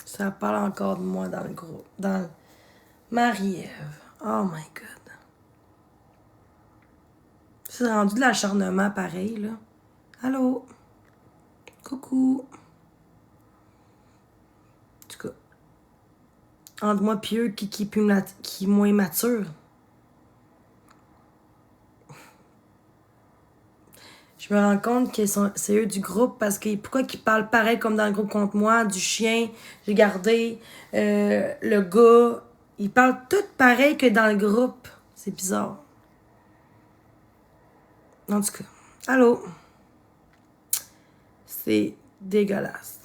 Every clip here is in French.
Ça parle encore de moi dans le groupe. Dans le... Marie-Ève. Oh my god. C'est rendu de l'acharnement pareil, là. Allô? Coucou. En tout cas. Entre moi pis eux, qui est moins mature. Je me rends compte que c'est eux du groupe parce que pourquoi ils parlent pareil comme dans le groupe contre moi, du chien, j'ai gardé, le gars. Ils parlent tout pareil que dans le groupe. C'est bizarre. En tout cas. Allô? C'est dégueulasse.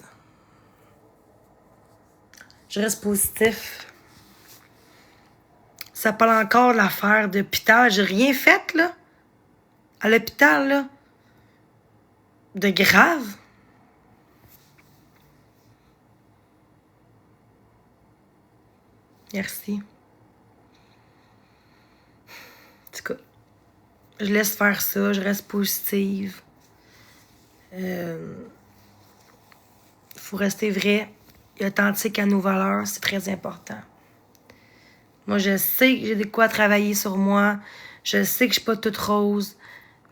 Je reste positif. Ça parle encore de l'affaire d'hôpital. J'ai rien fait, là. À l'hôpital, là. De grave. Merci. En tout cas, je laisse faire ça. Je reste positive. Faut rester vrai et authentique à nos valeurs. C'est très important. Moi, je sais que j'ai de quoi travailler sur moi. Je sais que je suis pas toute rose.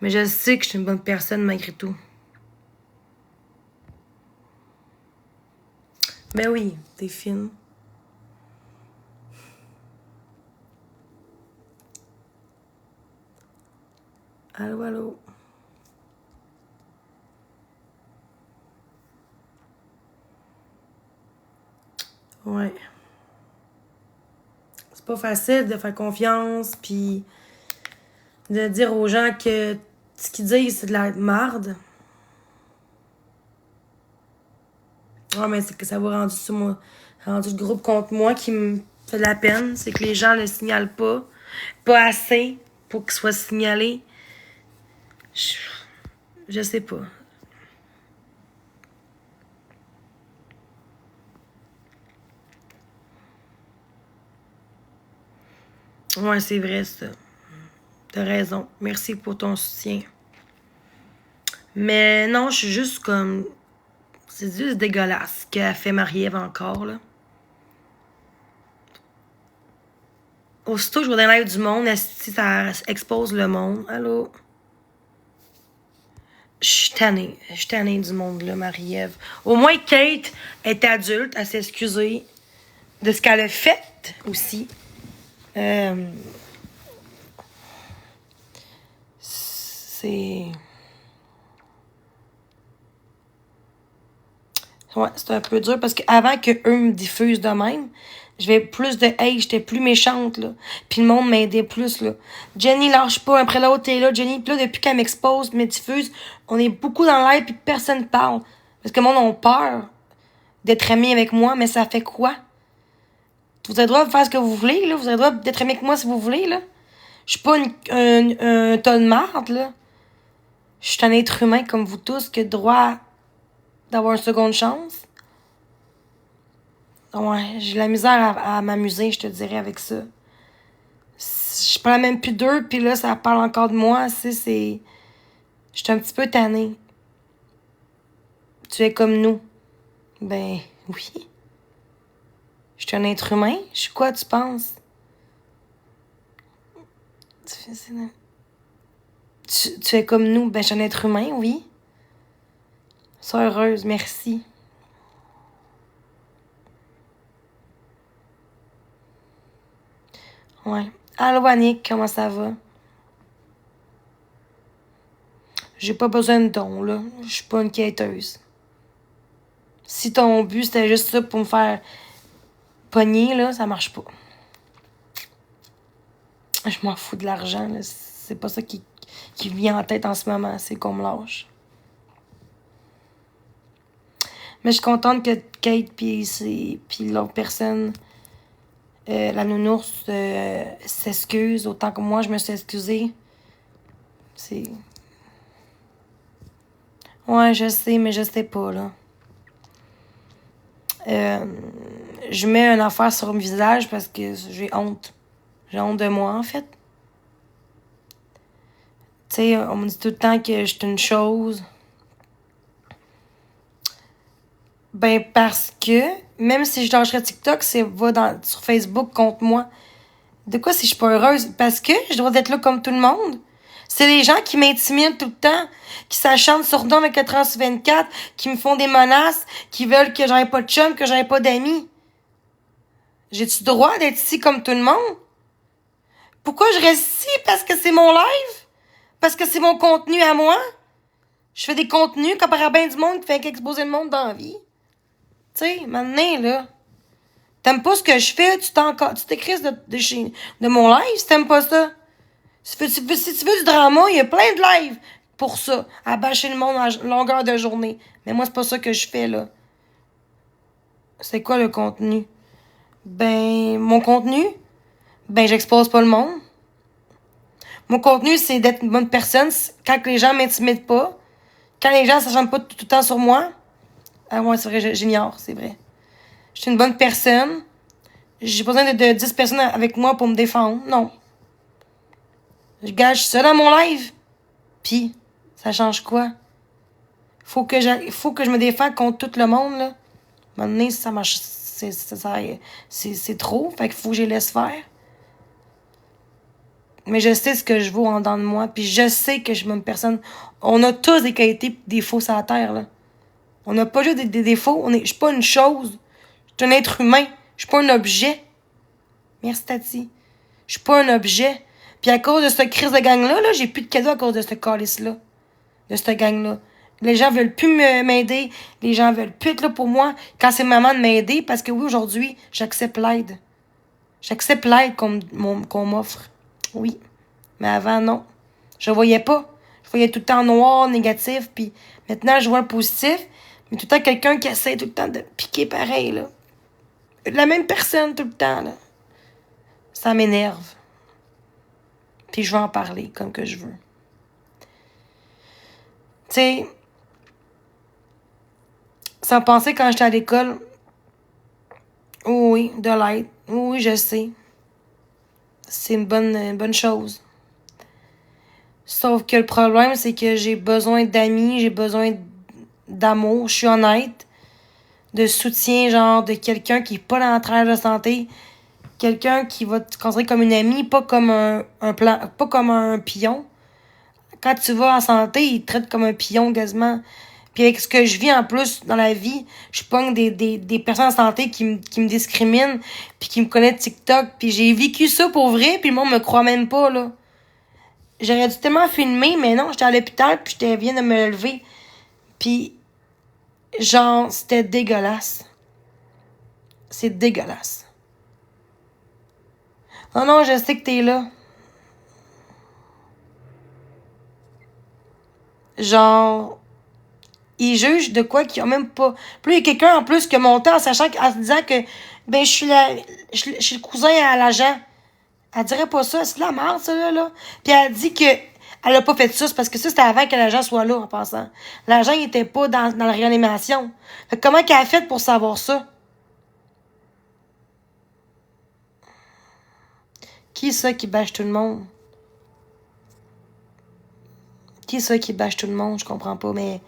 Mais je sais que je suis une bonne personne malgré tout. Ben oui, t'es fine. Allô, allô. Ouais. C'est pas facile de faire confiance, puis de dire aux gens que ce qu'ils disent, c'est de la marde. Ouais, mais c'est que ça va rendu sur moi, rendu le groupe contre moi qui me fait de la peine. C'est que les gens le signalent pas. Pas assez pour qu'il soit signalé. Je sais pas. Ouais, c'est vrai, ça. T'as raison. Merci pour ton soutien. Mais non, je suis juste comme... C'est juste dégueulasse ce qu'a fait Marie-Ève encore, là. Aussitôt que je vois dans l'air du monde, si ça expose le monde. Allô? Je suis tannée. Je suis tannée du monde, là, Marie-Ève. Au moins, Kate est adulte, elle s'est excusée de ce qu'elle a fait aussi. C'est... Ouais, c'est un peu dur parce qu'avant qu'eux me diffusent de même, j'avais plus de hate, j'étais plus méchante, là. Puis le monde m'aidait plus, là. Jenny lâche pas, après l'autre, t'es là, Jenny. Puis là, depuis qu'elle m'expose, me diffuse, on est beaucoup dans l'air, puis personne parle. Parce que le monde a peur d'être ami avec moi, mais ça fait quoi? Vous avez le droit de faire ce que vous voulez, là. Vous avez le droit d'être ami avec moi si vous voulez, là. Je suis pas un tas de marde, là. Je suis un être humain comme vous tous qui a le droit d'avoir une seconde chance. Ouais, j'ai la misère à m'amuser, je te dirais, avec ça. Je parle même plus d'eux, puis là, ça parle encore de moi. C'est... Je suis un petit peu tannée. Tu es comme nous. Ben, oui. Je suis un être humain. Je suis quoi, tu penses? Tu es comme nous. Ben, je suis un être humain, oui. Sois heureuse, merci. Ouais. Allô, Annick, comment ça va? J'ai pas besoin de dons, là. Je suis pas une quêteuse. Si ton but, c'était juste ça pour me faire pogner, là, ça marche pas. Je m'en fous de l'argent, là. C'est pas ça qui vient en tête en ce moment. C'est qu'on me lâche. Mais je suis contente que Kate puis l'autre personne, la nounours, s'excuse autant que moi, je me suis excusée. C'est... Ouais, je sais, mais je sais pas, là. je mets une affaire sur mon visage parce que j'ai honte. J'ai honte de moi, en fait. Tu sais, on me dit tout le temps que je suis une chose. Ben, parce que, même si je lâcherais TikTok, c'est sur Facebook contre moi. De quoi si je suis pas heureuse? Parce que je dois être là comme tout le monde. C'est les gens qui m'intimident tout le temps, qui s'acharnent sur nous avec 4 heures sur 24, qui me font des menaces, qui veulent que j'aie pas de chum, que j'aie pas d'amis. J'ai-tu droit d'être ici comme tout le monde? Pourquoi je reste ici? Parce que c'est mon live? Parce que c'est mon contenu à moi? Je fais des contenus comparé à bien du monde qui fait qu'exposer le monde dans la vie. Tu sais, maintenant, là, t'aimes pas ce que je fais, tu t'écris de mon live si t'aimes pas ça. Si tu veux du drama, il y a plein de lives pour ça, à bâcher le monde à longueur de journée. Mais moi, c'est pas ça que je fais, là. C'est quoi le contenu? Ben, mon contenu, ben, j'expose pas le monde. Mon contenu, c'est d'être une bonne personne quand les gens m'intimident pas, quand les gens ne s'acharnent pas tout le temps sur moi. Ah ouais, c'est vrai, j'ignore, c'est vrai. Je suis une bonne personne. J'ai pas besoin de 10 personnes avec moi pour me défendre. Non. Je gage ça dans mon live. Puis, ça change quoi? Faut que je me défende contre tout le monde, là. À un moment donné, ça marche. C'est trop. Fait qu'il faut que je les laisse faire. Mais je sais ce que je vaux en dedans de moi. Puis je sais que je suis une personne. On a tous des qualités et des défauts sur la terre, là. On n'a pas juste des défauts. Je suis pas une chose. Je suis un être humain. Je suis pas un objet. Merci, Tati. Je suis pas un objet. Puis à cause de cette crise de gang-là, j'ai plus de cadeaux à cause de ce calice-là. De cette gang-là. Les gens veulent plus m'aider. Les gens veulent plus être là pour moi quand c'est maman de m'aider. Parce que oui, aujourd'hui, j'accepte l'aide. J'accepte l'aide qu'on m'offre. Oui. Mais avant, non. Je voyais pas. Je voyais tout le temps noir, négatif. Puis maintenant, je vois le positif. Mais tout le temps, quelqu'un qui essaie tout le temps de piquer pareil, là. La même personne tout le temps, là. Ça m'énerve. Puis je vais en parler comme que je veux. Tu sais, sans penser quand j'étais à l'école, oui, de l'aide. Oui, je sais. C'est une bonne chose. Sauf que le problème, c'est que j'ai besoin d'amis, j'ai besoin d'amour, je suis honnête, de soutien, genre de quelqu'un qui est pas dans le travail de santé, quelqu'un qui va te considérer comme une amie, pas comme pas comme un pion. Quand tu vas en santé, ils te traitent comme un pion quasiment. Puis avec ce que je vis en plus dans la vie, je pogne des personnes en santé qui me discriminent, puis qui me connaissent TikTok, puis j'ai vécu ça pour vrai, puis le monde me croit même pas, là. J'aurais dû tellement filmer, mais non, j'étais à l'hôpital, puis j'étais viens de me lever. Puis, genre, c'était dégueulasse. C'est dégueulasse. Non, non, je sais que t'es là. Genre, ils jugent de quoi qu'ils ont même pas. Puis il y a quelqu'un en plus qui a monté en se disant que, ben, je suis le cousin à l'agent. Elle dirait pas ça, c'est de la merde, ça, là. Puis elle dit que elle a pas fait ça, c'est parce que ça, c'était avant que l'agent soit là, en passant. L'agent, il était pas dans la réanimation. Fait que comment qu'elle a fait pour savoir ça? Qui est ça qui bâche tout le monde? Qui est ça qui bâche tout le monde? Je comprends pas, mais...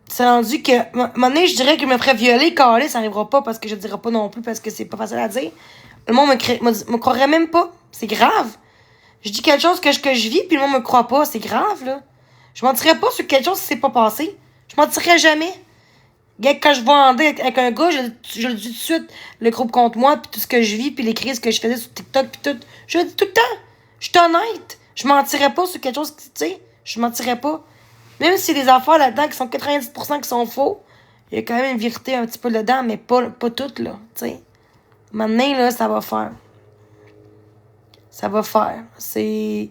C'est rendu que... À un moment donné, je dirais que je me ferais violer, calé, ça arrivera pas, parce que je dirais pas non plus, parce que c'est pas facile à dire. Le monde me croirait même pas. C'est grave. Je dis quelque chose que je vis, puis le monde me croit pas. C'est grave, là. Je mentirais pas sur quelque chose qui s'est pas passé. Je mentirais jamais. Quand je vais en date avec un gars, je le dis tout de suite, le groupe contre moi, puis tout ce que je vis, puis les crises que je faisais sur TikTok, puis tout. Je le dis tout le temps. Je suis honnête. Je mentirais pas sur quelque chose qui, tu sais, je mentirais pas. Même s'il y a des affaires là-dedans qui sont 90% qui sont faux, il y a quand même une vérité un petit peu dedans, mais pas toutes, là, tu sais. Maintenant, là, ça va faire. Ça va faire. C'est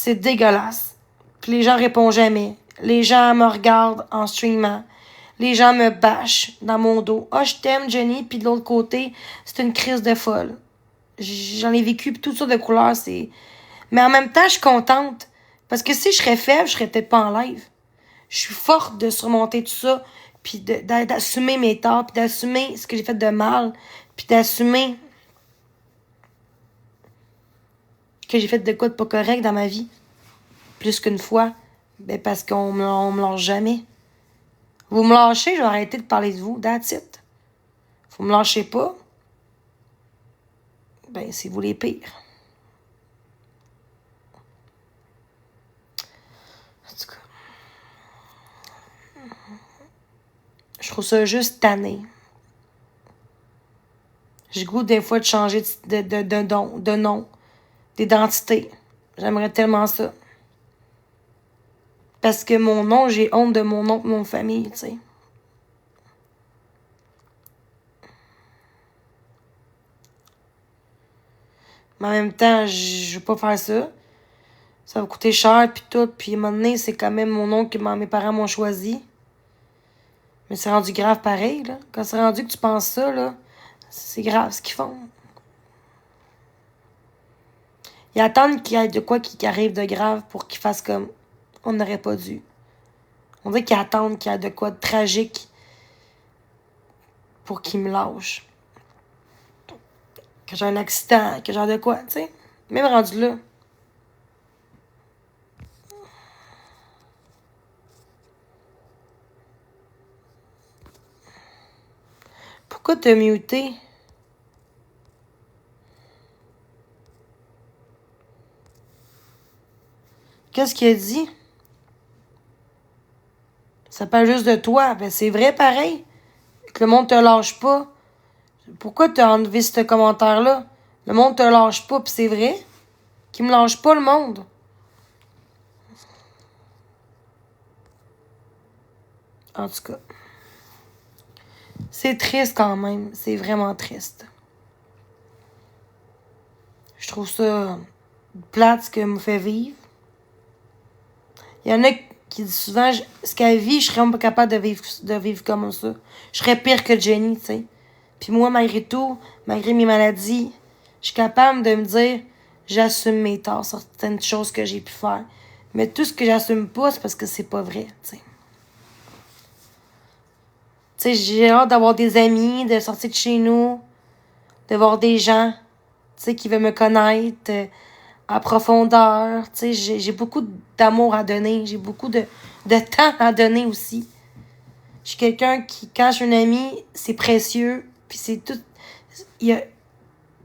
dégueulasse. Puis les gens répondent jamais. Les gens me regardent en streamant. Les gens me bâchent dans mon dos. Ah, je t'aime, Jenny. Puis de l'autre côté, c'est une crise de folle. J'en ai vécu toutes sortes de couleurs. Mais en même temps, je suis contente. Parce que si je serais faible, je serais peut-être pas en live. Je suis forte de surmonter tout ça. puis d'assumer mes torts, puis d'assumer ce que j'ai fait de mal, puis d'assumer que j'ai fait de quoi de pas correct dans ma vie, plus qu'une fois, ben parce qu'on me lâche jamais. Vous me lâchez, je vais arrêter de parler de vous, that's it. Vous me lâchez pas, ben c'est vous les pires. En tout cas, je trouve ça juste tanné. J'ai le goût des fois de changer de nom, d'identité. J'aimerais tellement ça. Parce que mon nom, j'ai honte de mon nom et mon famille, tu sais. Mais en même temps, je veux pas faire ça. Ça va coûter cher, puis tout. Puis à un moment donné, c'est quand même mon nom que mes parents m'ont choisi. Mais c'est rendu grave pareil, là. Quand c'est rendu que tu penses ça, là, c'est grave ce qu'ils font. Ils attendent qu'il y ait de quoi qui arrive de grave pour qu'ils fassent comme on n'aurait pas dû. On dirait qu'ils attendent qu'il y ait de quoi de tragique pour qu'ils me lâchent. Que j'ai un accident, que j'ai de quoi, tu sais. Même rendu là. Pourquoi t'as muté? Qu'est-ce qu'il a dit? Ça parle juste de toi. Ben, c'est vrai pareil. Que le monde te lâche pas. Pourquoi t'as enlevé ce commentaire-là? Le monde te lâche pas, pis c'est vrai. Qu'il me lâche pas, le monde. En tout cas. C'est triste quand même. C'est vraiment triste. Je trouve ça plate ce qu'elle me fait vivre. Il y en a qui disent souvent ce qu'elle vit, je serais même pas capable de vivre comme ça. Je serais pire que Jenny, tu sais. Puis moi, malgré tout, malgré mes maladies, je suis capable de me dire j'assume mes torts, certaines choses que j'ai pu faire. Mais tout ce que j'assume pas, c'est parce que c'est pas vrai, tu sais. Tu sais, j'ai hâte d'avoir des amis, de sortir de chez nous, de voir des gens, tu sais, qui veulent me connaître à profondeur. Tu sais, j'ai beaucoup d'amour à donner. J'ai beaucoup de temps à donner aussi. Je suis quelqu'un qui, quand je suis une amie, c'est précieux. Puis c'est tout.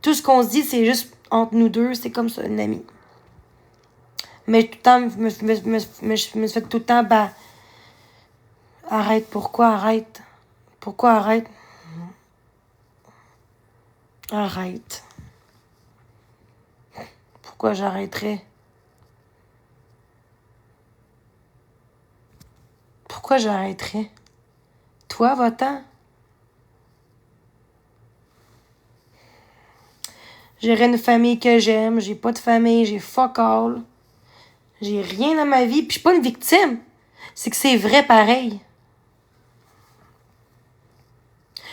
Tout ce qu'on se dit, c'est juste entre nous deux. C'est comme ça, une amie. Mais tout le temps, je me suis fait tout le temps, bah, arrête, pourquoi arrête? Pourquoi arrête? Arrête. Pourquoi j'arrêterais? Pourquoi j'arrêterais? Toi, va-t'en. J'aurais une famille que j'aime. J'ai pas de famille. J'ai fuck all. J'ai rien dans ma vie. Puis je suis pas une victime. C'est que c'est vrai pareil.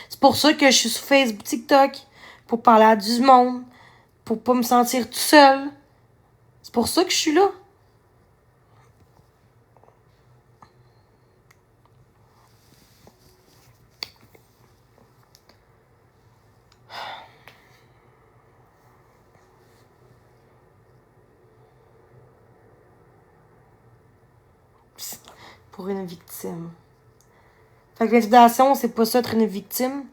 C'est pour ça que je suis sur Facebook, TikTok. Pour parler à du monde. Pour pas me sentir tout seul. C'est pour ça que je suis là. Pour une victime. Fait que l'intimidation, c'est pas ça être une victime.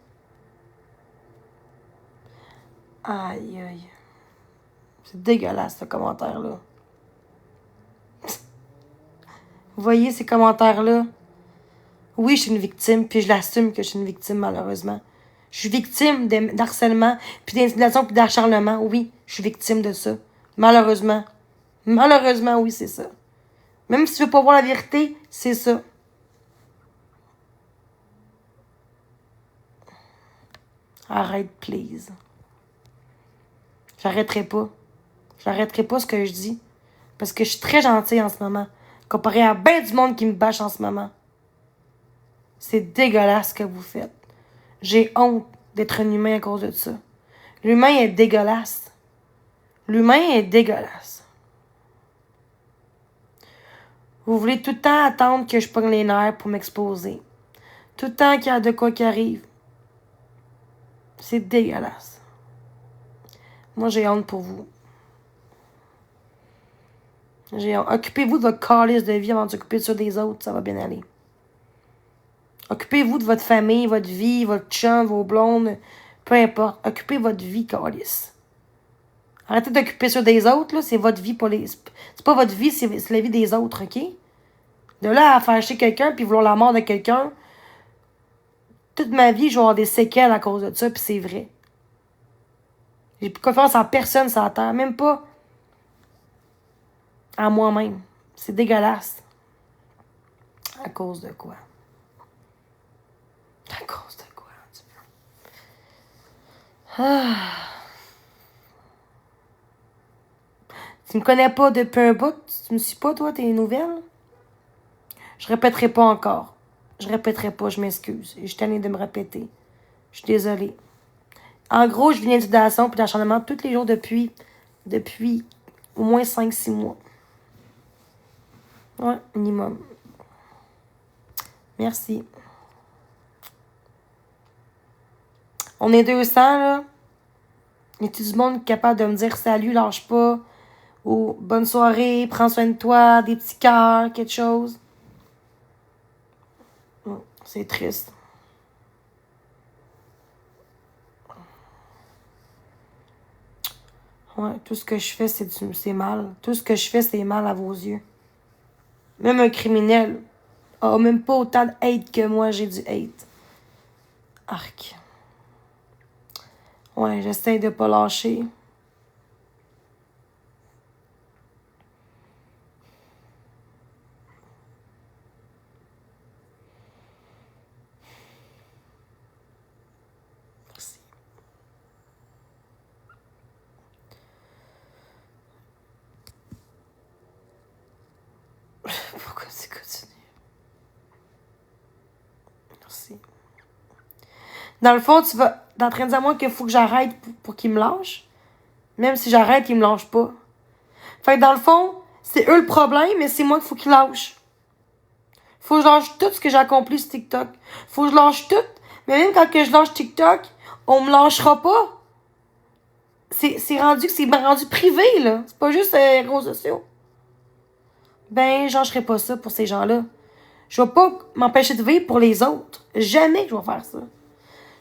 Aïe, aïe. C'est dégueulasse, ce commentaire-là. Vous voyez ces commentaires-là? Oui, je suis une victime, puis je l'assume que je suis une victime, malheureusement. Je suis victime d'harcèlement, puis d'intimidation, puis d'acharnement. Oui, je suis victime de ça. Malheureusement. Malheureusement, oui, c'est ça. Même si tu veux pas voir la vérité, c'est ça. Arrête, please. J'arrêterai pas. J'arrêterai pas ce que je dis. Parce que je suis très gentille en ce moment. Comparé à bien du monde qui me bâche en ce moment. C'est dégueulasse ce que vous faites. J'ai honte d'être un humain à cause de ça. L'humain est dégueulasse. L'humain est dégueulasse. Vous voulez tout le temps attendre que je pogne les nerfs pour m'exposer. Tout le temps qu'il y a de quoi qui arrive. C'est dégueulasse. Moi, j'ai honte pour vous. Occupez-vous de votre calice de vie avant de s'occuper de ça des autres, ça va bien aller. Occupez-vous de votre famille, votre vie, votre chum, vos blondes, peu importe. Occupez votre vie, calice. Arrêtez d'occuper ça des autres, là, c'est votre vie, pas les... C'est pas votre vie, c'est la vie des autres, OK? De là à fâcher quelqu'un puis vouloir la mort de quelqu'un, toute ma vie, je vais avoir des séquelles à cause de ça, puis c'est vrai. J'ai plus confiance en personne sur la terre, même pas en moi-même. C'est dégueulasse. À cause de quoi? À cause de quoi? Ah. Tu me connais pas depuis un bout? Tu me suis pas, toi, tes nouvelles? Je répéterai pas encore. Je répéterai pas, je m'excuse. Je suis tannée de me répéter. Je suis désolée. En gros, je vis l'intimidation puis l'acharnement tous les jours depuis au moins 5-6 mois. Ouais, minimum. Merci. On est 200, là. Y a-t-il du monde capable de me dire salut, lâche pas? Ou bonne soirée, prends soin de toi, des petits cœurs, quelque chose? C'est triste. Ouais, tout ce que je fais, c'est mal. Tout ce que je fais, c'est mal à vos yeux. Même un criminel a même pas autant de hate que moi, j'ai du hate. Arc. Ouais, j'essaie de pas lâcher. Merci. Pourquoi tu continues? Merci. Dans le fond, tu vas t'es en train de dire à moi qu'il faut que j'arrête pour qu'il me lâche. Même si j'arrête, il me lâche pas. Fait que dans le fond, c'est eux le problème, mais c'est moi qu'il faut qu'ils lâchent. Faut que je lâche tout ce que j'ai accompli sur TikTok. Faut que je lâche tout. Mais même quand que je lâche TikTok, on me lâchera pas. C'est rendu privé, là. C'est pas juste réseaux sociaux. Ben, je lâcherai pas ça pour ces gens-là. Je vais pas m'empêcher de vivre pour les autres. Jamais je vais faire ça.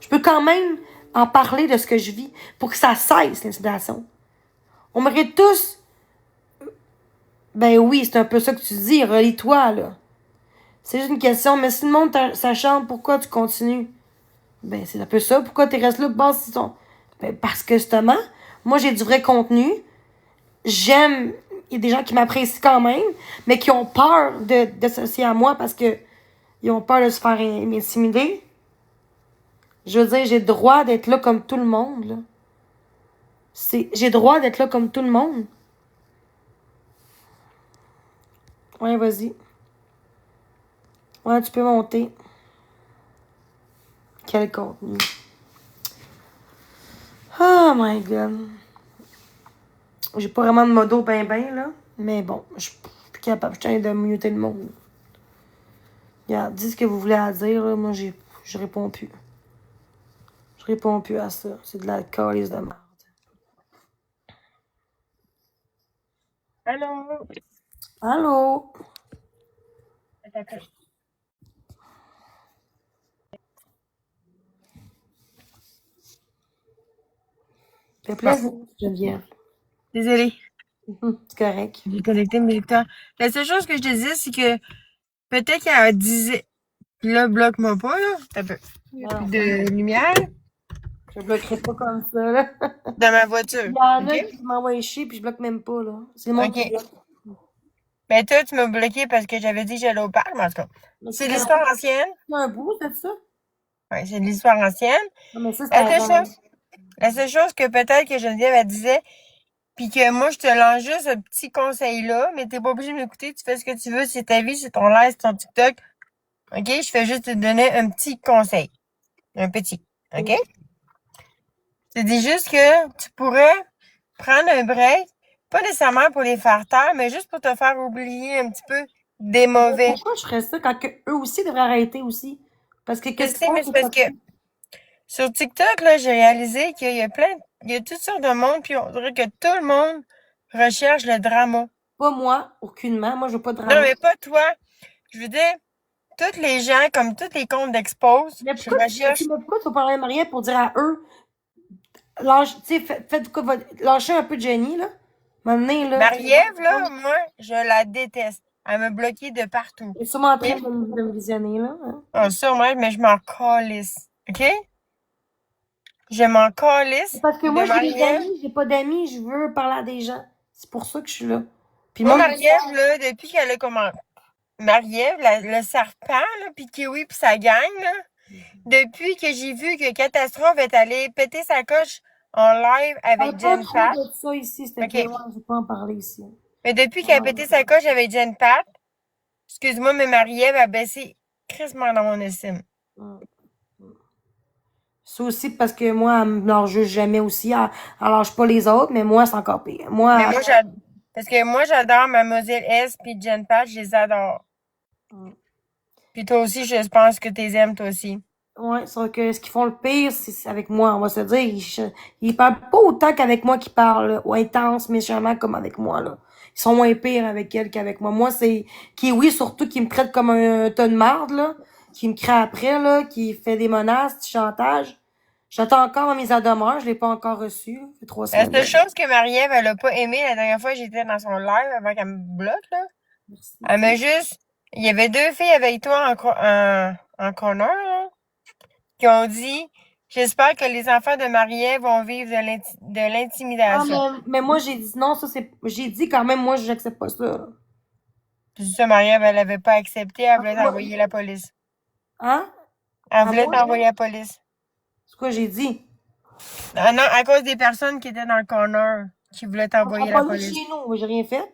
Je peux quand même en parler de ce que je vis pour que ça cesse, l'intimidation. On mérite tous... Ben oui, c'est un peu ça que tu dis. Relis-toi, là. C'est juste une question. Mais si le monde s'acharne, pourquoi tu continues? Ben, c'est un peu ça. Pourquoi tu restes là? Ben, parce que justement, moi, j'ai du vrai contenu. J'aime... Il y a des gens qui m'apprécient quand même, mais qui ont peur d'associer à moi parce que ils ont peur de se faire m'intimider. Je veux dire, j'ai le droit d'être là comme tout le monde, là. J'ai le droit d'être là comme tout le monde. Ouais, vas-y. Ouais, tu peux monter. Quel contenu. Oh my God. J'ai pas vraiment de modo ben là. Mais bon, je suis plus capable. Je tiens de muter le monde. Regarde, dis ce que vous voulez à dire, là. Moi, je réponds plus. Je réponds plus à ça. C'est de la calice de merde. Allô? Allô? Fait plaisir, Geneviève. Désolée, C'est correct. j'ai connecté mes lecteurs. La seule chose que je te disais, c'est que peut-être qu'il y a 10... Là, bloque-moi pas, là. Un peu. Il y a plus de lumière Je bloquerai pas comme ça, là. dans ma voiture. Il y en a OK? qui m'envoient chier puis je bloque même pas, là. C'est le monde qui OK. bloque. Ben, toi, tu m'as bloqué parce que j'avais dit que j'allais au parc, mais en tout cas. Mais C'est l'histoire ancienne. un bout, c'est ça? Oui, c'est l'histoire ancienne. Non, mais ça, La seule chose que peut-être que Geneviève, elle disait, puis que moi, je te lance juste ce petit conseil-là, mais t'es pas obligé de m'écouter, tu fais ce que tu veux, c'est ta vie, c'est ton live, c'est ton TikTok. OK? Je fais juste te donner un petit conseil. Un petit. OK? Je te dis juste que tu pourrais prendre un break, pas nécessairement pour les faire taire, mais juste pour te faire oublier un petit peu des mauvais. Pourquoi je ferais ça quand eux aussi devraient arrêter aussi? Parce que Je qu'est-ce qu'ils sais, font, mais c'est c'est parce que sur TikTok, là, j'ai réalisé qu'il y a il y a toutes sortes de monde, puis on dirait que tout le monde recherche le drama. pas moi, aucunement. Moi, je veux pas de Non, drama. mais pas toi. Je veux dire, tous les gens, comme tous les comptes d'expose, Mais je pourquoi recherche. mais pourquoi tu vas parler à Maria pour dire à eux, lâche, tu sais, faites quoi, lâchez un peu de Jenny, là. Maintenant, là, tu Marie-Ève, là, moi, je la déteste. Elle me bloquait de partout. es sûrement en train OK? de me visionner, là. Hein? Ah, sûrement, mais je m'en calisse. OK? Je m'en calisse Parce que de moi, j'ai des Marie-Ève. amis, j'ai pas d'amis, je veux parler à des gens. C'est pour ça que je suis là. Puis Moi, moi, Marie-Ève, là, depuis qu'elle a commencé. Marie-Ève, le serpent, là, puis Kiwi, puis sa gang, là, depuis que j'ai vu que Catastrophe est allée péter sa coche en live parle avec pas Jen trop Pat. de ça ici, s'il te plaît. OK. Ouais, je vais pas en parler ici. Mais depuis qu'elle a Ah, pété sa coche avec Jen Pat, excuse-moi, mais Marie-Ève a baissé crissement dans mon estime. ah. Ça aussi parce que moi, elle me lâche juste jamais aussi. Elle lâche pas les autres, mais moi, c'est encore pire. Mais Moi, moi, j'adore. Parce que moi, j'adore Mademoiselle S puis Jen Pat, je les adore. Puis toi aussi, je pense que t'es aimes, toi aussi. ouais, sauf que ce qu'ils font le pire, c'est avec moi, on va se dire. Ils parlent pas autant qu'avec moi qu'ils parlent, là, ou intense, méchamment comme avec moi, là. Ils sont moins pires avec elle qu'avec moi. Moi, c'est Kiwi, surtout, qui me traite comme un tas de marde, là. Qui me crie après, là. Qui fait des menaces, du chantage. J'attends encore ma mise à demeure. Je l'ai pas encore reçue. Ça fait 3 semaines. La seule chose que Marie-Ève, elle a pas aimé la dernière fois que j'étais dans son live avant qu'elle me bloque, là. Merci. Elle m'a juste. Il y avait deux filles avec toi en corner, là, qui ont dit j'espère que les enfants de Marie-Ève vont vivre de Ah, l'intimidation. mais moi, j'ai dit non, ça, c'est, j'ai dit quand même, moi, j'accepte pas ça, là. Puis ça, Marie-Ève, elle avait pas accepté, elle Ah, voulait moi, t'envoyer la police. hein? Elle À voulait moi? t'envoyer la police. C'est quoi j'ai dit? Ah non, à cause des personnes qui étaient dans le corner, qui voulaient On t'envoyer la pas là police. chez nous, moi, j'ai rien fait.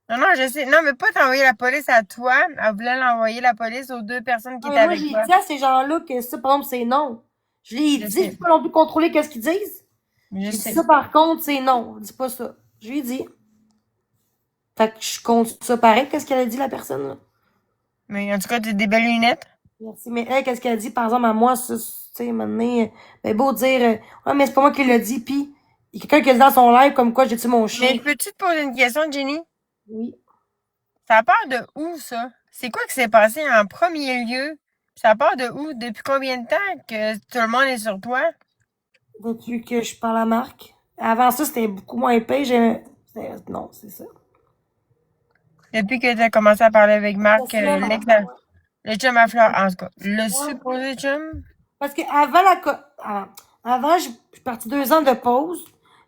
Non, non, je sais. Non, mais pas t'envoyer la police à toi. Elle voulait l'envoyer la police aux deux personnes qui Non, étaient mais moi, avec j'ai toi. dit à ces gens-là que ça, par exemple, c'est non. Je l'ai Je dit, je sais. peux pas non plus contrôler qu'est-ce qu'ils disent. Je J'ai dit sais. ça, par contre, c'est non. Dis pas ça. Je lui ai dit. Fait que je compte ça pareil, qu'est-ce qu'elle a dit, la personne, là. Mais en tout cas, t'as des belles lunettes. Merci. Mais elle, qu'est-ce qu'elle a dit, par exemple, à moi, ça, tu sais, maintenant, ben, beau dire, ouais, mais c'est pas moi qui l'a dit, pis, il y a quelqu'un qui a dit dans son live, comme quoi j'ai tué mon chien. Mais peux-tu te poser une question, Jenny? Oui. Ça part de où, ça? C'est quoi qui s'est passé en premier lieu? Ça part de où? Depuis combien de temps que tout le monde est sur toi? Depuis que je parle à Marc. Avant ça, c'était beaucoup moins épais, non, c'est ça. Depuis que t'as commencé à parler avec Marc, Ça se met le chum à fleur, en tout cas. Le ouais. supposé chum? Parce que avant, je suis partie 2 ans de pause.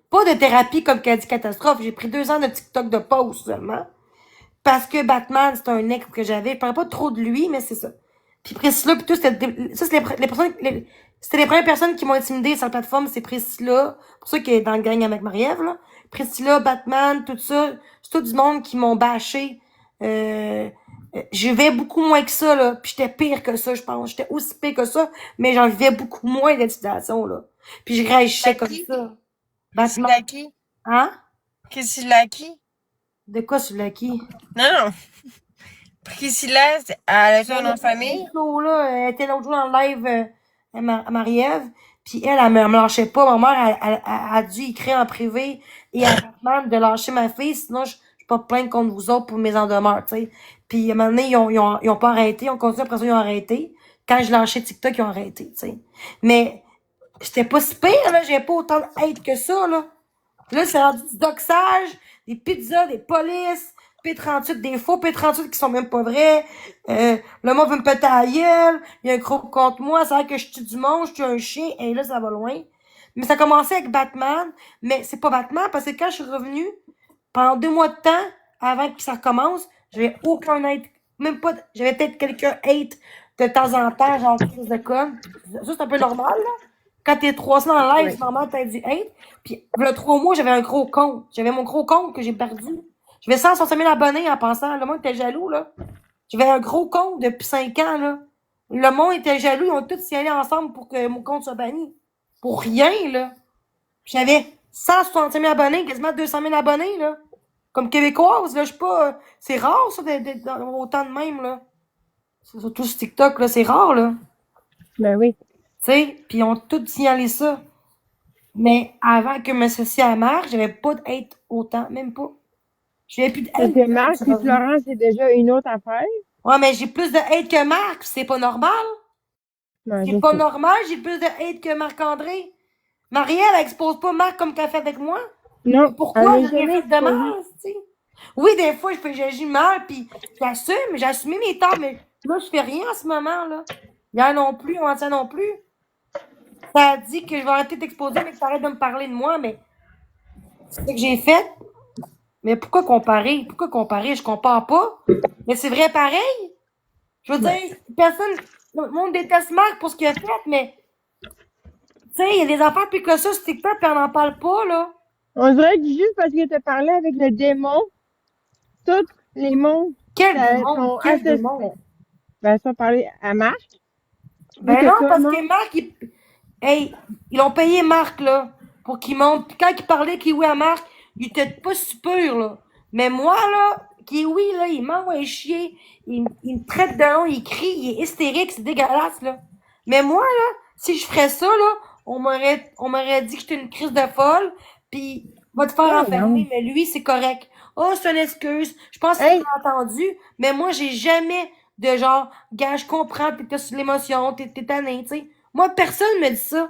Pas de thérapie comme qu'a dit Catastrophe. J'ai pris 2 ans de TikTok de pause seulement. Parce que Batman, c'est un ex que j'avais. Je parlais pas trop de lui, mais c'est ça. Puis Priscilla, puis tout, ça, c'est les personnes, c'était les premières personnes qui m'ont intimidé sur la plateforme, c'est Priscilla. Pour ça qu'elle est dans le gang avec Marie-Ève, là. Priscilla, Batman, tout ça. C'est tout du monde qui m'ont bâché. Je vivais beaucoup moins que ça, là. Puis j'étais pire que ça, je pense. J'étais aussi pire que ça, mais j'en vivais beaucoup moins d'intimidation, là. Puis je réagissais comme Qui? ça. Priscilla Batman. qui? Hein? Priscilla qui? De quoi sur le qui? Non, non. Priscilla, elle a un nom de famille? Là, elle était l'autre jour dans le live à Marie-Ève, puis elle me lâchait pas. Ma mère a dû écrire en privé et à Batman de lâcher ma fille, sinon je peux pas plaindre contre vous autres pour mes en demeure, tu sais. Puis à un moment donné, ils ont pas arrêté, on continue après ça, ils ont arrêté. Quand je lâchais TikTok, ils ont arrêté, tu sais. Mais j'étais pas si pire, là, j'avais pas autant de hate que ça, là. Là, c'est rendu du doxage, des pizzas, des polices, P38, des faux P38 qui sont même pas vrais. Le monde veut me péter à la gueule. Il y a un gros contre moi. C'est vrai que je tue du monde, je tue un chien. Et là, ça va loin. Mais ça a commencé avec Batman. Mais c'est pas Batman parce que quand je suis revenue, pendant 2 mois de temps, avant que ça recommence, j'avais aucun hate. Même pas, j'avais peut-être quelqu'un hate de temps en temps, genre quelque chose de con. Ça, c'est un peu normal, là. Quand t'es 300 en live, Oui. c'est normal, t'as dit hate. Puis, le 3 mois, j'avais un gros compte. J'avais mon gros compte que j'ai perdu. J'avais 160 000 abonnés en pensant. Le monde était jaloux, là. J'avais un gros compte depuis 5 ans, là. Le monde était jaloux. Ils ont tous s'y allé ensemble pour que mon compte soit banni. Pour rien, là. J'avais 160 000 abonnés, quasiment 200 000 abonnés, là. Comme québécoise, là, je sais pas. C'est rare, ça, d'être autant de même, là. Surtout sur TikTok, là, c'est rare, là. Ben oui. Tu sais, puis ils ont tout signalé ça. Mais avant que je m'associe à Marc, j'avais pas de hate autant, même pas. Je n'avais plus de Parce hate. que Marc et Florence, c'est déjà une autre affaire. Ouais, mais j'ai plus de hate que Marc, c'est pas normal. Non, je C'est pas sais. normal, j'ai plus de hate que Marc-André. Marielle, elle expose pas Marc comme qu'elle fait avec moi. Non, elle Pourquoi m'a j'ai rien jamais fait de mal, exposé. tu sais? Oui, des fois, j'agis mal, puis j'assume, j'ai assumé mes torts, mais là, je fais rien en ce moment, là. Hier non plus, avant-hier non plus. Ça a dit que je vais arrêter d'exposer, mais que t'arrêtes de me parler de moi, mais c'est ce que j'ai fait. Mais pourquoi comparer? Pourquoi comparer? Je compare pas. Mais c'est vrai pareil. Je veux Ouais. dire, personne, le monde déteste Marc pour ce qu'il a fait, mais, tu sais, il y a des affaires plus que ça sur TikTok, puis on n'en parle pas, là. On dirait que juste parce que tu as parlé avec le démon, tous les mondes Quel démon, sont quel associés. démon. Ben, ça parler à Marc. Vu Ben que non, tout le parce monde. que Marc, hey, ils ont payé Marc, là, pour qu'il monte. Puis quand il parlait Kiwi à Marc, il était pas super, là. Mais moi, là, Kiwi, là, il m'envoie chier. Il me traite de nom, il crie, il est hystérique, c'est dégueulasse, là. Mais moi, là, si je ferais ça, là, on m'aurait dit que j'étais une crise de folle, puis va te faire Ben enfermer, non. mais lui, c'est correct. Oh, c'est une excuse. Je pense qu'il Hey, m'a entendu, mais moi, j'ai jamais de genre, gars, je comprends, t'es sur l'émotion, t'es tanné, tu sais. Moi, personne me dit ça.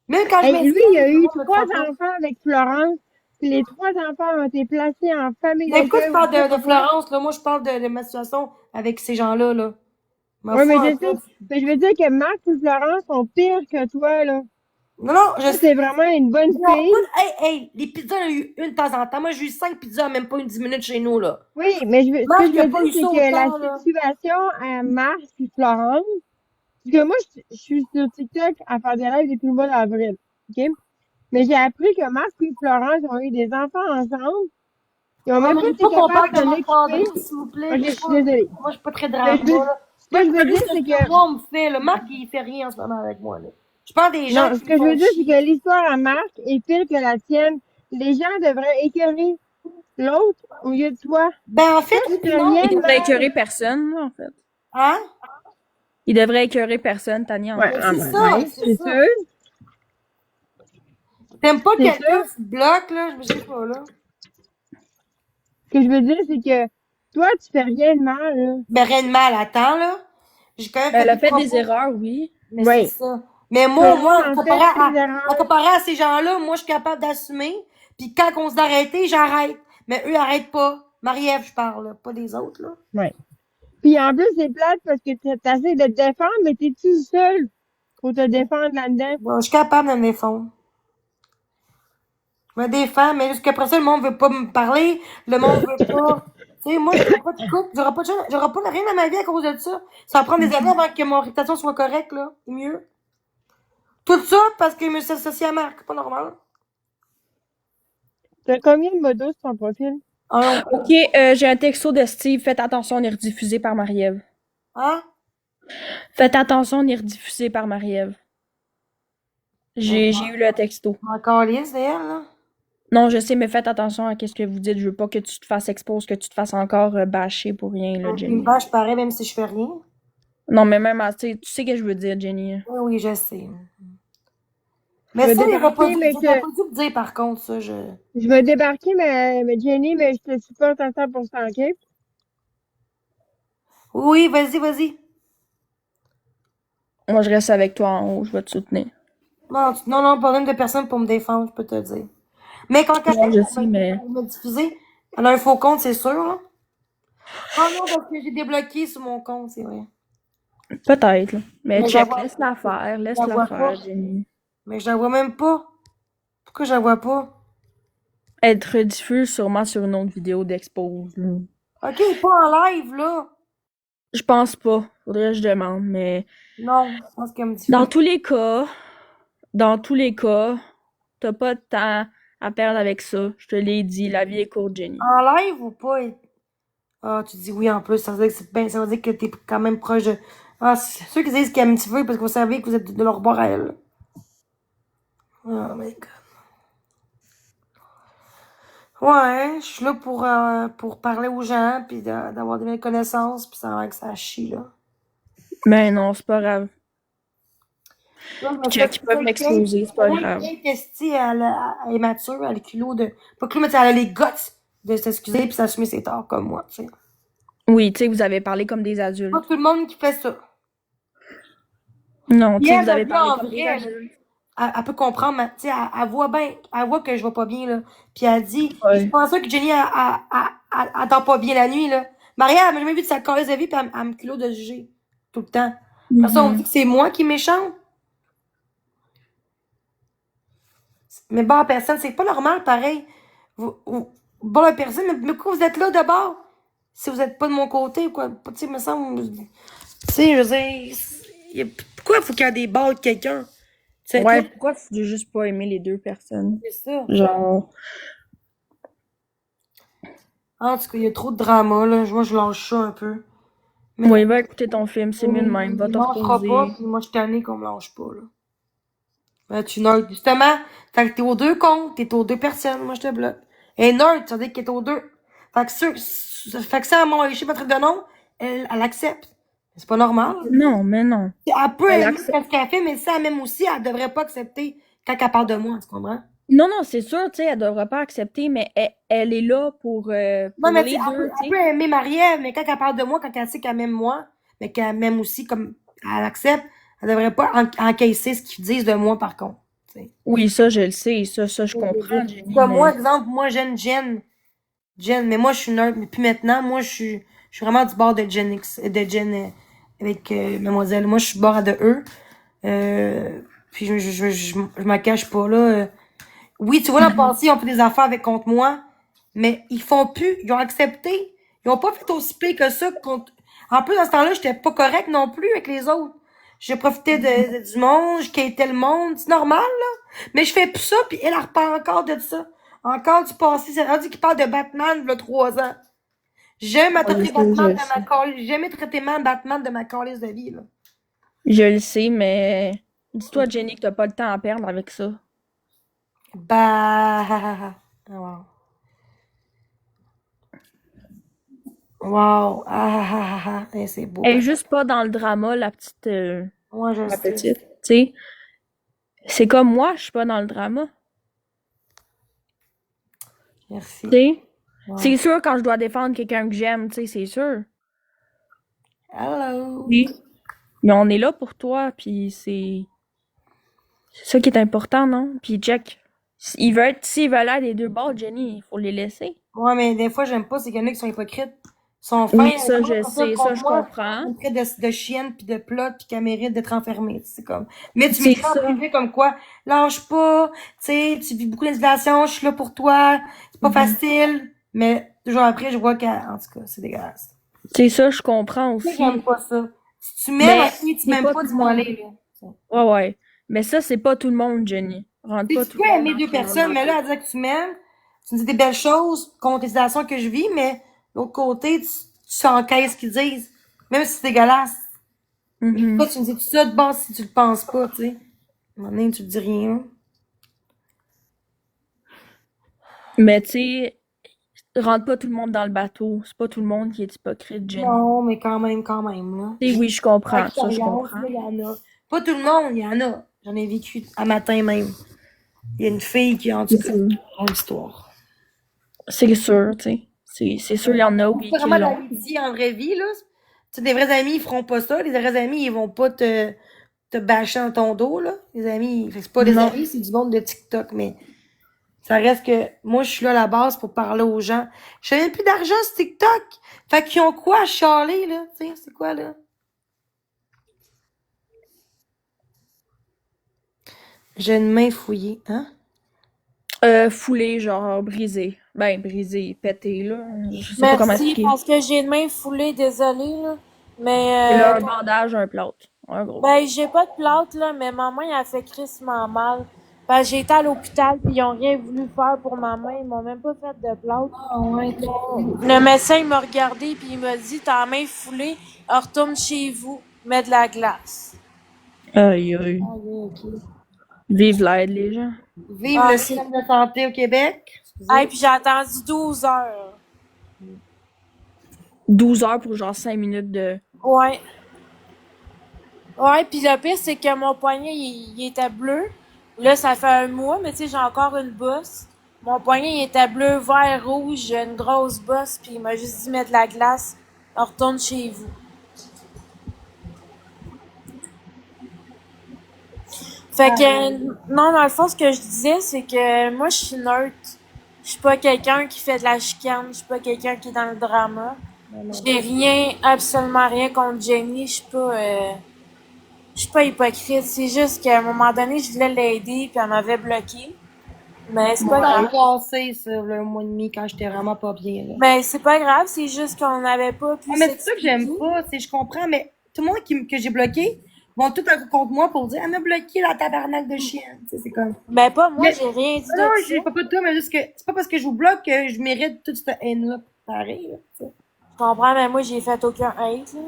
Même quand je hey, lui, m'excuse, il a le eu monde me trois croit pas. enfants avec Florence. Puis les trois enfants ont été placés en famille Mais pourquoi d'accueil tu ou parles je sais de pas quoi. Florence, là? Moi, je parle de ma situation avec ces gens-là, là. M'en Oui, fous mais un je peu. sais. Mais je veux dire que Marc et Florence sont pires que toi, là. Non, non, je Toi, sais. t'es vraiment une bonne Ils ont fille. toutes, hey, hey, les pizzas, il y en a eu une de temps en temps. Moi, j'ai eu 5 pizzas en même pas une 10 minutes chez nous, là. Oui, mais ce que Marc, je il a veux pas dire, eu c'est ça que la autant, là. situation à Marc et Florence, parce que moi, je suis sur TikTok à faire des lives depuis le mois d'avril. OK? Mais j'ai appris que Marc et Florence ont eu des enfants ensemble. Ils ont Ouais, même mais pas je veux été pas qu'on capables parle de de s'en Marc-André, occuper. s'il vous plaît. Ok, Je je suis suis pas, désolée. moi, je suis pas très Ce que drama, je veux, là. ce Moi, que je je veux parle dire, juste de c'est ce que que, moi, on me fait, là. Marc, il fait rien en ce moment avec moi, là. Je parle des gens non, ce qui me que je font veux dire, c'est chier. que l'histoire à Marc est pire que la tienne. Les gens devraient écœurer l'autre au lieu de toi. Ben, en Toi, fait, oui tu puis fais non. rien Il de devrait mal. écœurer personne, là, en fait. Hein? Il devrait écœurer personne, Tania, en Ouais, fait. Mais ah, c'est ben, ça, ouais, c'est c'est ça. sûr, T'aimes pas c'est quelqu'un, sûr. tu te bloques, là. Je sais pas, là. Ce que je veux dire, c'est que toi, tu fais rien de mal, là. Ben, rien de mal, attends, là. J'ai quand même Ben, fait elle a des fait des propos. erreurs, oui. Mais c'est Oui. ça. Mais Tout moi, le monde moi, en fait des erreurs. comparé à ces gens-là, moi, je suis capable d'assumer. Puis quand on se d'arrêter, j'arrête. Mais eux, arrêtent pas. Marie-Ève, je parle, là, pas des autres, là. Ouais. Puis en plus, c'est plate parce que t'essaies de te défendre, mais t'es tout seul pour te défendre là-dedans. Bon, je suis capable de me défendre. Je me défends, mais jusqu'après ça, le monde veut pas me parler. Le monde veut pas. Tu sais, moi, j'aurai pas de couple, j'aurai pas rien dans ma vie à cause de ça. Ça va prendre des années avant que mon réputation soit correcte, là. C'est mieux. Tout ça parce que je me suis associé à Marc. Pas normal. T'as combien de modos sur ton profil? Un OK, aucun. j'ai un texto de Steve. Faites attention, on est rediffusé par Marie-Ève. Hein? Faites attention, on est rediffusé par Marie-Ève. Ben, J'ai eu le texto. encore lisse, elle, là. Non, je sais, mais faites attention à ce que vous dites. Je veux pas que tu te fasses expose, que tu te fasses encore bâcher pour rien, là, Puis me Jenny. bâche pareil, même si je fais rien. Non, mais même, tu sais ce que je veux dire, Jenny. Oui, oui, je sais. Je Mais vais ça, il aurait pas débarquer, dû, mais il aurait pas dû me dire, par contre, ça, je... je vais débarquer, mais Jenny, mais je te supporte à 100%, ok? Oui, vas-y, vas-y. Moi, je reste avec toi en haut, je vais te soutenir. Non, non, non, pas même de personne pour me défendre, je peux te le dire. Mais quand Non, quelqu'un je pour sais, mais me diffuser, elle a un faux compte, c'est sûr, là. Ah non, parce que j'ai débloqué sur mon compte, c'est vrai. peut-être, là. Mais Mais je la check, vois, je la laisse-la vois pas. faire, Jenny. Mais je la vois même pas. Pourquoi je la vois pas? Être diffuse sûrement sur une autre vidéo d'expose, là. Ok, pas en live, là. Je pense pas. Faudrait que je demande, mais Non, je pense qu'elle me dans diffuse. dans tous les cas, t'as pas de temps à perdre avec ça. Je te l'ai dit, la vie est courte, Jenny. En live ou pas? Ah, tu dis oui en plus, ça veut dire que ça veut dire que t'es quand même proche de. Ah, c'est ceux qui disent qu'elle me diffuse parce que vous savez que vous êtes de leur bord à elle. Oh my god. Ouais, je suis là pour parler aux gens, puis d'avoir des nouvelles connaissances, puis ça va que ça chie, là. Mais non, c'est pas grave. Puis qui peuvent m'exposer, c'est pas grave. Qu'est-ce elle est mature, elle a le culot de. Pas culot, mais elle a les guts de s'excuser puis s'assumer ses torts comme moi, tu sais. Oui, tu sais, vous avez parlé comme des adultes. Pas tout le monde qui fait ça. Non, tu sais, elle, vous avez en parlé comme des vrai, adultes. Elle peut comprendre, mais tu sais, elle voit bien, elle voit que je vais pas bien, là. Puis elle dit, Ouais. je pense que Jenny, elle dort pas bien la nuit, là. Maria, elle m'a jamais vu de sa cause de vie, puis elle me culot de juger. Tout le temps. De toute façon, on dit que c'est moi qui est méchante. Mais bonne personne, c'est pas normal, pareil. Bonne personne, mais pourquoi vous êtes là d'abord? Si vous êtes pas de mon côté, quoi. Tu sais, me semble. Tu sais, je veux dire. Pourquoi il faut qu'il y ait des balles de quelqu'un? Ouais, pourquoi tu juste pas aimer les deux personnes? C'est ça. Genre. En tout cas, il y a trop de drama, là. Moi, je lâche ça un peu. Mais ouais, va écouter ton film, c'est mieux de même. Va te reposer. Pas, puis moi, je suis tannée qu'on me lâche pas, là. Ben, tu nerd, justement. Fait que t'es aux deux comptes, t'es aux deux personnes, moi, je te bloque. Et nerd, ça veut dire qu'elle est aux deux. Fait que ça, à mon échec, Patrick Denon, elle accepte. C'est pas normal. Non, mais non. Elle peut aimer ce qu'elle fait, mais ça, même aussi, elle devrait pas accepter quand elle parle de moi, tu comprends? Non, c'est sûr, tu sais, elle devrait pas accepter, mais elle est là pour non, mais les deux, elle peut aimer Marie-Ève, mais quand elle parle de moi, quand elle sait qu'elle m'aime moi, mais qu'elle m'aime aussi comme elle accepte, elle devrait pas encaisser ce qu'ils disent de moi, par contre. T'sais. Oui, ça, je le sais, ça, je comprends, Jenny. Comme moi, exemple, moi, j'aime Jen, mais moi, je suis nerd, mais puis maintenant, moi, je suis vraiment du bord de Jen avec Mademoiselle. Moi, je suis bord de eux. Puis je m'en cache pas, là. Oui, tu vois, l'an passé, ils ont fait des affaires contre moi, mais ils font plus, ils ont accepté. Ils ont pas fait aussi pire que ça. En plus, dans ce temps-là, j'étais pas correct non plus avec les autres. J'ai profité du monde, je quittais le monde, c'est normal, là. Mais je fais plus ça, puis elle reparle encore de ça. Encore du passé, c'est rendu qu'il parle de Batman, il y a 3 ans. J'aime traiter Batman de ma calice, j'ai jamais traité Batman de ma calice de vie, là. Je le sais, mais dis-toi, Jenny, que t'as pas le temps à perdre avec ça. Bah, wow. Wow, c'est beau. Elle est juste pas dans le drama, la petite. Moi, je la sais. petite, tu sais. C'est comme moi, je suis pas dans le drama. Merci. Tu sais. Ouais. C'est sûr quand je dois défendre quelqu'un que j'aime, tu sais, c'est sûr. Hello. Oui. Mais on est là pour toi, puis c'est ça qui est important, non? Puis check. S'ils veulent être des deux bords, Jenny, il faut les laisser. Ouais, mais des fois, j'aime pas, c'est qu'il y en a qui sont hypocrites. Sont fins. Oui, ça, je sais, ça, je comprends. Une de chienne, puis de plot, puis qu'elle mérite d'être enfermée. C'est comme. Mais tu m'écris en privé comme quoi, lâche pas, tu sais, tu vis beaucoup d'intimidation, je suis là pour toi, c'est pas facile. Mais toujours après, je vois qu'en tout cas, c'est dégueulasse. C'est ça, je comprends aussi. J'aime pas ça. Si tu m'aimes, tu m'aimes pas, dis-moi aller, là. Ouais. Mais ça, c'est pas tout le monde, Jenny. Rentre pas tout le monde. Tu peux aimer deux personnes, mais là, à dire que tu m'aimes, tu me dis des belles choses contre les situations que je vis, mais l'autre côté, tu encaisses ce qu'ils disent. Même si c'est dégueulasse. Mais toi, tu me dis tout ça de base si tu le penses pas, tu sais. À un moment donné, tu te dis rien. Mais tu sais, rentre pas tout le monde dans le bateau. C'est pas tout le monde qui est hypocrite, Jenny. Non, mais quand même, là. Et oui, je comprends. Ça, je comprends. Il y en a. Pas tout le monde, il y en a. J'en ai vécu à matin même. Il y a une fille qui a en tout cas une histoire. C'est sûr, tu sais. C'est sûr, il y en a, oui, qui l'ont. L'amitié en vraie vie, là. Tu sais, des vrais amis, ils feront pas ça. Les vrais amis, ils vont pas te bâcher dans ton dos, là. Les amis, c'est pas des amis, c'est du monde de TikTok, mais ça reste que moi, je suis là à la base pour parler aux gens. Je n'ai même plus d'argent sur TikTok. Fait qu'ils ont quoi à chialer, là? Tu sais, c'est quoi, là? J'ai une main fouillée, hein? Foulée, genre brisée. Ben, brisée, pétée, là. Je sais pas comment expliquer. Parce que j'ai une main foulée, désolée, là. Mais. C'est un bandage, un plâtre. En gros. Ben, j'ai pas de plâtre, là, mais ma main, elle fait crissement mal. Parce que j'ai été à l'hôpital, puis ils ont rien voulu faire pour ma main. Ils m'ont même pas fait de plâtre. Ah ouais. Le médecin, il m'a regardé, puis il m'a dit, t'as la main foulée, retourne chez vous, mets de la glace. Aïe. Okay. Vive l'aide, les gens. Vive le système de santé au Québec. Hey, puis j'ai attendu 12 heures. 12 heures pour genre 5 minutes de... Ouais. Ouais, puis le pire, c'est que mon poignet, il était bleu. Là, ça fait un mois, mais tu sais, j'ai encore une bosse. Mon poignet, il était bleu, vert, rouge, j'ai une grosse bosse, puis il m'a juste dit mettre de la glace. On retourne chez vous. Fait que, non, dans le fond, ce que je disais, c'est que moi, je suis neutre. Je suis pas quelqu'un qui fait de la chicane. Je suis pas quelqu'un qui est dans le drama. J'ai rien, absolument rien contre Jenny. Je suis pas hypocrite. C'est juste qu'à un moment donné, je voulais l'aider, puis elle m'avait bloqué. Mais c'est pas Ça a grave. passé, ça, le mois et demi, quand j'étais vraiment pas bien, là. Mais c'est pas grave, c'est juste qu'on n'avait pas pu Ah, mais c'est ça que s'expliquer. j'aime pas, je comprends, mais tout le monde que j'ai bloqué vont tout contre moi pour dire, elle m'a bloqué la tabarnak de chienne. Tu sais, c'est comme. Ben pas moi, Mais, j'ai rien dit non, de j'ai ça. pas de toi, mais juste que c'est pas parce que je vous bloque que je mérite toute cette haine-là. Pareil, là, tu sais. Je comprends, mais moi, j'ai fait aucun hate, là.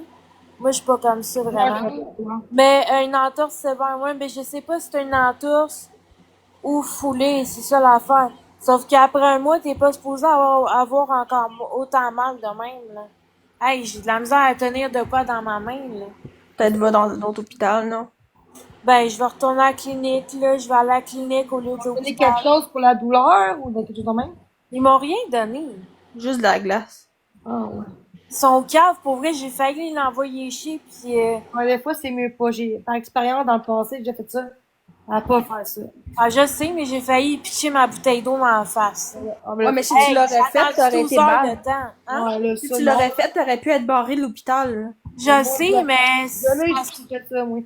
Moi, je suis pas comme ça, Ouais, vraiment. je comprends. Mais une entorse sévère, ouais, mais je sais pas si c'est une entorse ou foulée, c'est ça l'affaire. Sauf qu'après un mois, t'es pas supposé avoir encore autant mal de même, là. Hey, j'ai de la misère à tenir de quoi dans ma main, là. Peut-être va dans un autre hôpital, non? Ben, je vais retourner à la clinique, là. Je vais aller à la clinique au lieu de Donner quelque l'hôpital. chose pour la douleur ou quelque chose de même? Ils m'ont rien donné. Juste de la glace. Ah, ouais. Ils sont caves, pour vrai, j'ai failli l'envoyer chier, pis Ouais, des fois, c'est mieux pas. Par expérience, dans le passé, j'ai fait ça. À pas faire ça. ah, je sais, mais j'ai failli pitcher ma bouteille d'eau dans la face. Ah, Ouais, mais si tu Hey, l'aurais j'ai fait, attendu t'aurais 12 été heures mal. de temps, hein? ouais, là, Si ça, tu non. l'aurais fait, t'aurais pu être barré de l'hôpital, là. Je sais, mais Jamais j'ai fait ça, moi.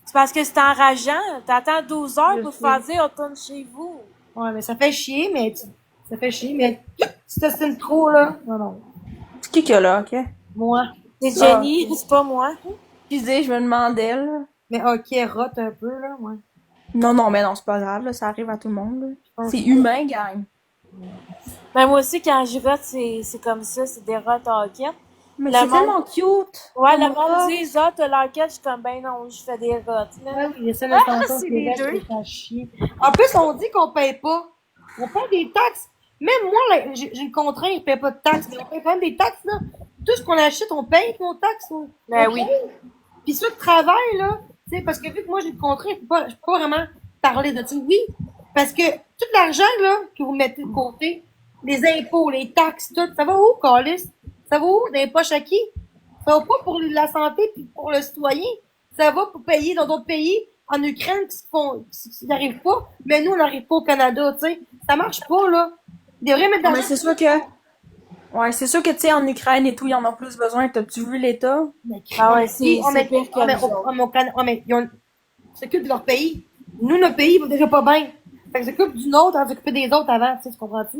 c'est parce que c'est enrageant. T'attends 12 heures Je pour te sais. faire dire retourne chez vous. Ouais, mais ça fait chier, ça fait chier, mais si t'estimes trop, là, non, non. C'est qui a là, ok? Moi. C'est Ah, Jenny, ok. c'est pas moi. Excusez, je me demandais, là. Mais ok, rote un peu, là, ouais. Non, non, mais non, c'est pas grave, là, ça arrive à tout le monde, là. pense C'est que- humain, gang. Ben moi aussi, quand je rote, c'est comme ça, c'est des rotes en hockey. Mais Le c'est monde, tellement cute. ouais, Comme le monde rote. dit, ah, t'as l'enquête, je suis comme, ben non, je fais des rotes, là. Ouais, oui, il y a ça, le Ah, santon, c'est c'est les vrai, deux. c'est ça chier. En plus, on dit qu'on paye pas. On paye des taxes. Même moi, là, j'ai le contraint, je paye pas de taxes, mais on paye quand même des taxes, là. Tout ce qu'on achète, on paye nos taxes, on Ben paye. oui. Puis ça, le travail, là, tu sais, parce que vu que moi, j'ai le contrat, je peux pas vraiment parler de ça. Oui, parce que tout l'argent, là, que vous mettez de côté, les impôts, les taxes, tout, ça va où, Calis? Ça va où? Dans les poches à qui? Ça va pas pour la santé puis pour le citoyen. Ça va pour payer dans d'autres pays, en Ukraine, qui n'arrivent pas. Mais nous, on n'arrive pas au Canada, tu sais. Ça marche pas, là. Ils devraient mettre de Non, mais l'argent. c'est sûr que. Ouais, c'est sûr que, tu sais, en Ukraine et tout, ils en ont plus besoin. T'as-tu vu l'État? Ah ouais, Oui, c'est pire que nous autres. mais ils s'occupent de leur pays. Nous, notre pays va déjà pas bien. Fait qu'ils s'occupent d'une autre, on s'occuper des autres avant, tu sais, tu comprends-tu?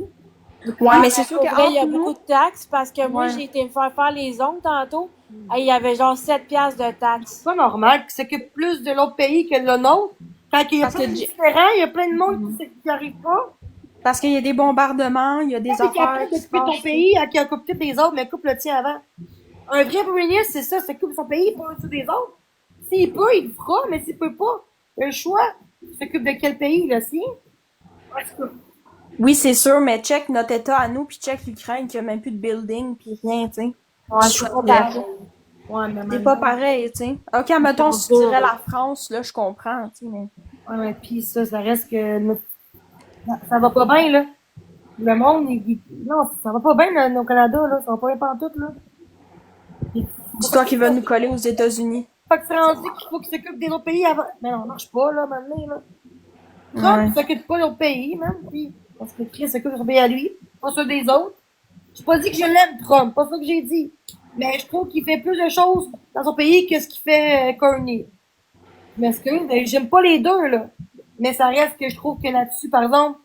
Ouais, mais c'est Mais sûr pour vrai, il y a qu'entre beaucoup nous. de taxes parce que moi, Ouais. j'ai été me faire les ongles tantôt. Hey, il y avait genre 7 piastres de taxes. C'est pas normal qu'ils s'occupent plus de l'autre pays que de le nôtre. Quand il y a Parce plein que de J- différents, il y a plein de monde qui arrive pas. Parce qu'il y a des bombardements, il y a des Quand t'es affaires capable qui se d'occuper ton passent. pays, qui occupe tous les autres, mais coupe le tien avant. Un vrai premier ministre, c'est ça, s'occupe de son pays, pas au-dessus des autres. S'il peut, il le fera, mais s'il peut pas, il a le choix. Il s'occupe de quel pays, le sien? En tout cas, Oui, c'est sûr, mais check notre État à nous, puis check l'Ukraine qui a même plus de building, puis rien, tu sais. Ouais, c'est pas pareil. ouais, mais C'est pas pareil, tu sais. Ok, mettons, si tu dirais la France, là, je comprends, tu sais, mais. ouais, mais pis ça reste que ça va pas bien, là. Le monde, non, ça va pas bien, là, au Canada, là. Ça va pas bien pantoute, là. Puis, C'est toi qui vas nous coller aux États-Unis. Fait que c'est rendu qu'il faut qu'il s'occupe des autres pays avant. Mais non, ça marche pas, là, maintenant, là. Trump, il s'occupe pas de l'autre pays, même, puis parce que Chris s'occupe de son pays à lui, pas ceux des autres. J'ai pas dit que je l'aime, Trump, pas ça que j'ai dit. Mais je trouve qu'il fait plus de choses dans son pays que ce qu'il fait Kearney. Je m'excuse, mais j'aime pas les deux, là. Mais ça reste que je trouve que là-dessus, par exemple,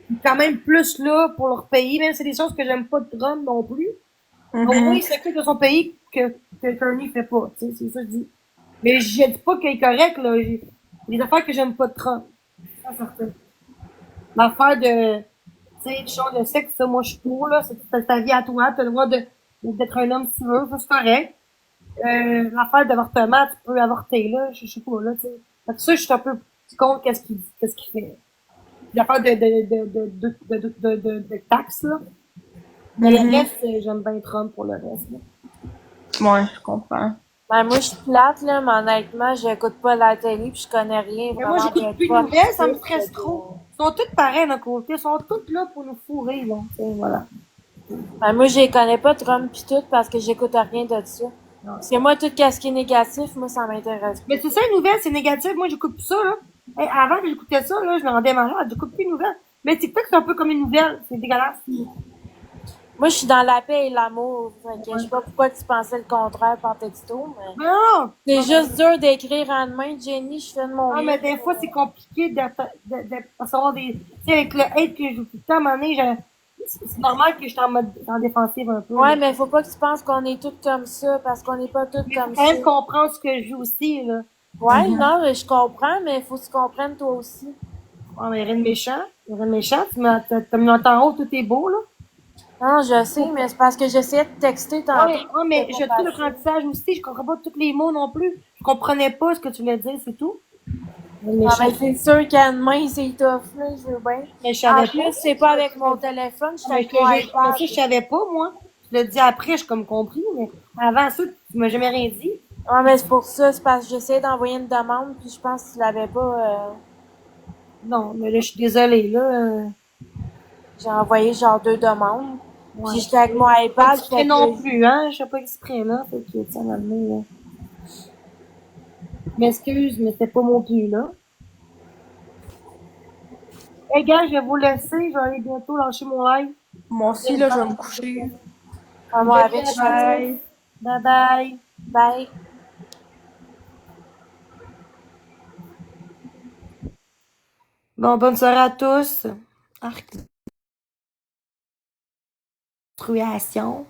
ils sont quand même plus là pour leur pays, même si c'est des choses que j'aime pas de Trump non plus. Au moins, il s'occupe de son pays que Kearney fait pas, tu sais, c'est ça que je dis. Mais je dis pas qu'il est correct, là. J'ai des affaires que j'aime pas de Trump. Ça, certain. L'affaire de, tu sais, le genre de sexe, ça, moi, je suis pour, là. C'est ta vie à toi. T'as le droit d'être un homme si tu veux. Ça, c'est correct. L'affaire d'avortement, tu peux avorter, là. Je sais pas, là, tu sais. Fait que ça, je suis un peu contre qu'est-ce qu'il fait. L'affaire de taxes, là. Mais le reste, j'aime bien Trump pour le reste, là. Ouais, je comprends. Ben, moi, je suis plate, là, mais honnêtement, j'écoute pas la télé puis je connais rien Mais moi, vraiment j'écoute plus de pas nouvelles, ça me plus stresse trop. Ils sont toutes pareilles d'un côté. Ils sont toutes là pour nous fourrer, là. T'sais, voilà. Ben, moi, je les connais pas Trump pis tout parce que j'écoute rien de ça. Parce que moi, tout ce qui est négatif, moi, ça m'intéresse Mais pas. c'est ça, une nouvelle, c'est négatif. Moi, j'écoute plus ça, là. Hey, avant que j'écoutais ça, là, je me rendais malade. J'écoute plus de nouvelles. Mais TikTok, c'est un peu comme une nouvelle. C'est dégueulasse. Moi, je suis dans la paix et l'amour. Fait que je sais pas pourquoi tu pensais le contraire par texto, mais Mais non! c'est juste dur d'écrire en main. Jenny, je fais de mon Ah, mieux. mais des fois, c'est compliqué de recevoir des. Tu sais, avec le hate que je joue tout le temps, à un moment donné, c'est normal que je suis en mode en défensive un peu. Ouais, Là. mais faut pas que tu penses qu'on est toutes comme ça, parce qu'on n'est pas toutes Mais faut comme quand ça. même comprendre ce que je joue aussi, là. Ouais, non, mais je comprends, mais faut que tu comprennes toi aussi. Ah, mais rien de méchant. Rien de méchant. T'as mis en haut, tout est beau, là. Non, je sais, mais c'est parce que j'essayais de texter tantôt. Ouais, ouais, mais C'était je pas trouve facile. l'apprentissage aussi. Je comprends pas tous les mots non plus. Je comprenais pas ce que tu voulais dire, c'est tout. Rien de Ah, méchant. ben, c'est sûr qu'à demain, c'est tough, là, je veux bien. Mais je En savais pas. plus, c'est pas avec mon téléphone, je Ah, suis mais avec je te mon jure, mais ça, je iPad. savais pas, moi. Je le dis après, je comme compris, mais avant ça, tu m'as jamais rien dit. Ouais, mais c'est pour ça, c'est parce que j'essayais d'envoyer une demande, puis je pense que tu l'avais pas. Non, mais là, je suis désolée, là. J'ai envoyé genre 2 demandes. Ouais. Puis j'étais avec mon Pas iPad, exprès fait non que. plus, hein. Je fais pas exprès, là. Fait que, ça m'a amené, là. Je m'excuse, mais c'était pas mon but, là. Eh, gars, je vais vous laisser. Je vais aller bientôt lâcher mon live. Moi aussi, là, je vais me coucher. Ah, moi, avec, je fais ça. Bye. Bye bye. Bye. Bon, bonne soirée à tous. Arc. Menstruation.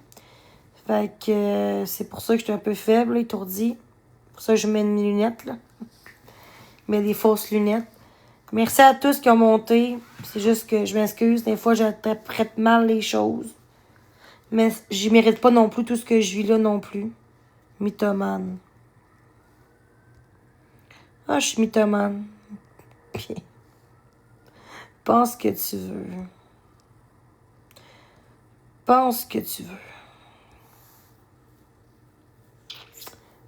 Fait que c'est pour ça que je suis un peu faible, là, étourdie. C'est pour ça que je mets mes lunettes, là. Je mets des fausses lunettes. Merci à tous qui ont monté. C'est juste que je m'excuse. Des fois, j'interprète mal les choses. Mais j'y mérite pas non plus tout ce que je vis là non plus. Mythomane. Ah, je suis mythomane. Puis, pense que tu veux. Pense que tu veux.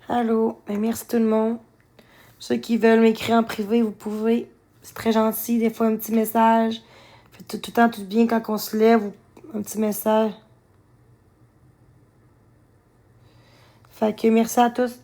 Allô. Ben, merci tout le monde. Ceux qui veulent m'écrire en privé, vous pouvez. C'est très gentil. Des fois, un petit message. Fait tout le temps tout bien quand on se lève ou un petit message. Fait que merci à tous.